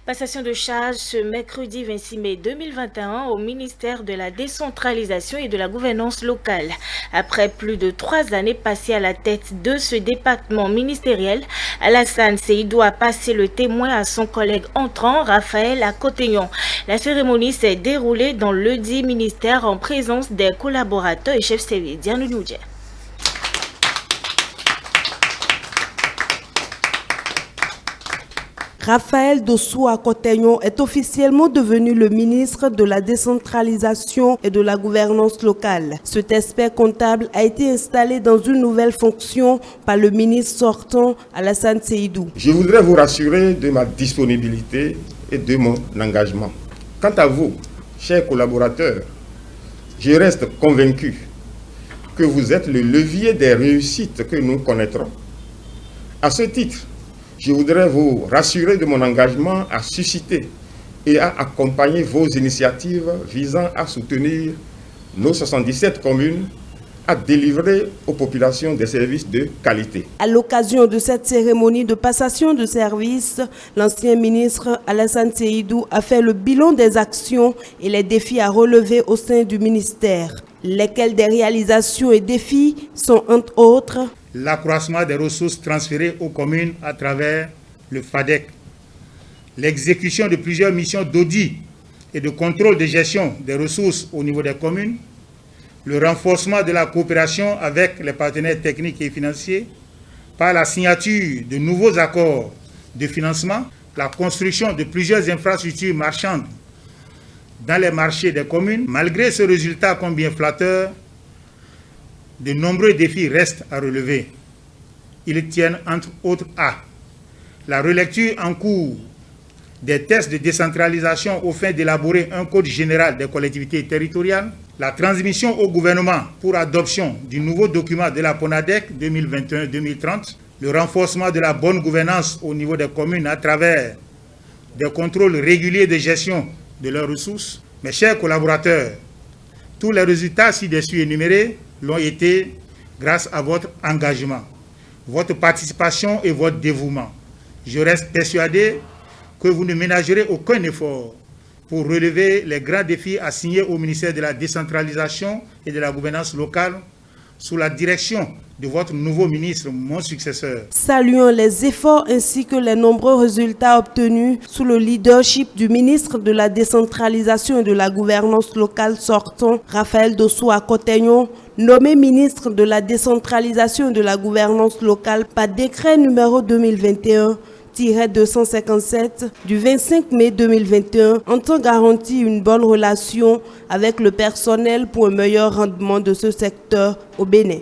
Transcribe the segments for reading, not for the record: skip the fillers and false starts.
Passation de charge ce mercredi 26 mai 2021 au ministère de la Décentralisation et de la Gouvernance locale. Après plus de 3 années passées à la tête de ce département ministériel, Alassane Seydou a passé le témoin à son collègue entrant, Raphaël Akoteyon. La cérémonie s'est déroulée dans le dit ministère en présence des collaborateurs et chefs services. Diane Noudje. Raphaël Dossou Akoteyon est officiellement devenu le ministre de la Décentralisation et de la Gouvernance locale. Cet expert comptable a été installé dans une nouvelle fonction par le ministre sortant Alassane Seydou. Je voudrais vous rassurer de ma disponibilité et de mon engagement. Quant à vous, chers collaborateurs, je reste convaincu que vous êtes le levier des réussites que nous connaîtrons. À ce titre, je voudrais vous rassurer de mon engagement à susciter et à accompagner vos initiatives visant à soutenir nos 77 communes, à délivrer aux populations des services de qualité. À l'occasion de cette cérémonie de passation de service, l'ancien ministre Alassane Seydou a fait le bilan des actions et les défis à relever au sein du ministère. Lesquels des réalisations et défis sont entre autres l'accroissement des ressources transférées aux communes à travers le FADEC, l'exécution de plusieurs missions d'audit et de contrôle de gestion des ressources au niveau des communes, le renforcement de la coopération avec les partenaires techniques et financiers par la signature de nouveaux accords de financement, la construction de plusieurs infrastructures marchandes dans les marchés des communes. Malgré ce résultat combien flatteur, de nombreux défis restent à relever. Ils tiennent entre autres à la relecture en cours des tests de décentralisation aux fins d'élaborer un code général des collectivités territoriales, la transmission au gouvernement pour adoption du nouveau document de la PONADEC 2021-2030, le renforcement de la bonne gouvernance au niveau des communes à travers des contrôles réguliers de gestion de leurs ressources. Mes chers collaborateurs, tous les résultats ci-dessus énumérés l'ont été grâce à votre engagement, votre participation et votre dévouement. Je reste persuadé que vous ne ménagerez aucun effort pour relever les grands défis assignés au ministère de la Décentralisation et de la Gouvernance locale sous la direction de votre nouveau ministre, mon successeur. Saluons les efforts ainsi que les nombreux résultats obtenus sous le leadership du ministre de la Décentralisation et de la Gouvernance locale sortant, Raphaël Dossou Akoteyon, nommé ministre de la Décentralisation et de la Gouvernance locale par décret numéro 2021-257 du 25 mai 2021, entend garantir une bonne relation avec le personnel pour un meilleur rendement de ce secteur au Bénin.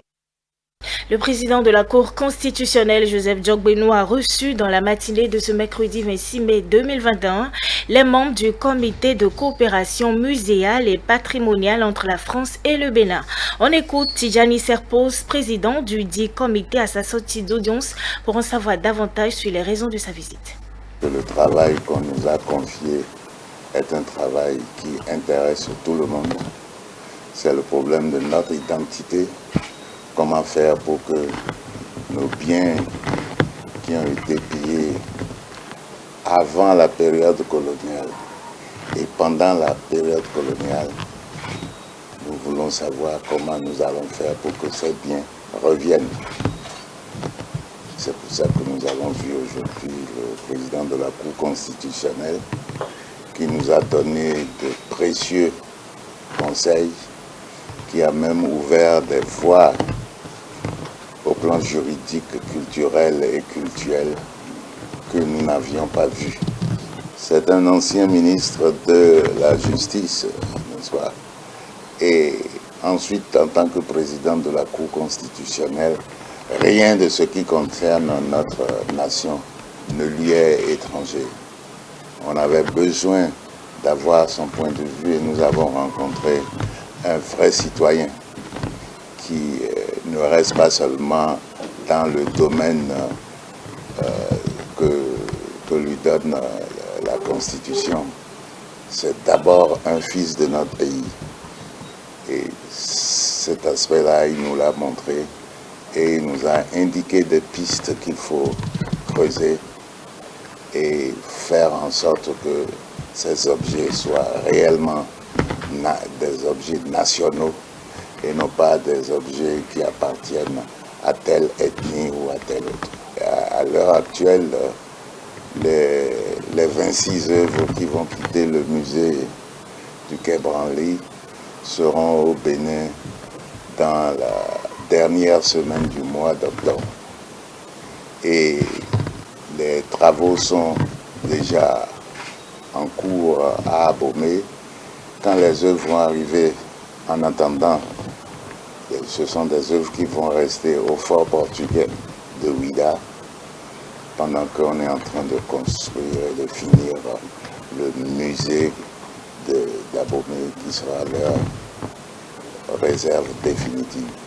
Le président de la Cour constitutionnelle, Joseph Djokbeno, a reçu dans la matinée de ce mercredi 26 mai 2021 les membres du comité de coopération muséale et patrimoniale entre la France et le Bénin. On écoute Tidjani Serpos, président du dit comité, à sa sortie d'audience pour en savoir davantage sur les raisons de sa visite. Le travail qu'on nous a confié est un travail qui intéresse tout le monde. C'est le problème de notre identité. Comment faire pour que nos biens qui ont été pillés avant la période coloniale et pendant la période coloniale, nous voulons savoir comment nous allons faire pour que ces biens reviennent. C'est pour ça que nous avons vu aujourd'hui le président de la Cour constitutionnelle qui nous a donné de précieux conseils, qui a même ouvert des voies au plan juridique, culturel et cultuel que nous n'avions pas vu. C'est un ancien ministre de la Justice, n'est-ce pas? Et ensuite, en tant que président de la Cour constitutionnelle, rien de ce qui concerne notre nation ne lui est étranger. On avait besoin d'avoir son point de vue et nous avons rencontré un vrai citoyen qui ne reste pas seulement dans le domaine que lui donne la Constitution. C'est d'abord un fils de notre pays. Et cet aspect-là, il nous l'a montré et il nous a indiqué des pistes qu'il faut creuser et faire en sorte que ces objets soient réellement des objets nationaux et non pas des objets qui appartiennent à telle ethnie ou à telle autre. À l'heure actuelle, les 26 œuvres qui vont quitter le musée du Quai Branly seront au Bénin dans la dernière semaine du mois d'octobre. Et les travaux sont déjà en cours à Abomey. Quand les œuvres vont arriver, en attendant, ce sont des œuvres qui vont rester au fort portugais de Ouidah, pendant qu'on est en train de construire et de finir le musée d'Abomey qui sera leur réserve définitive.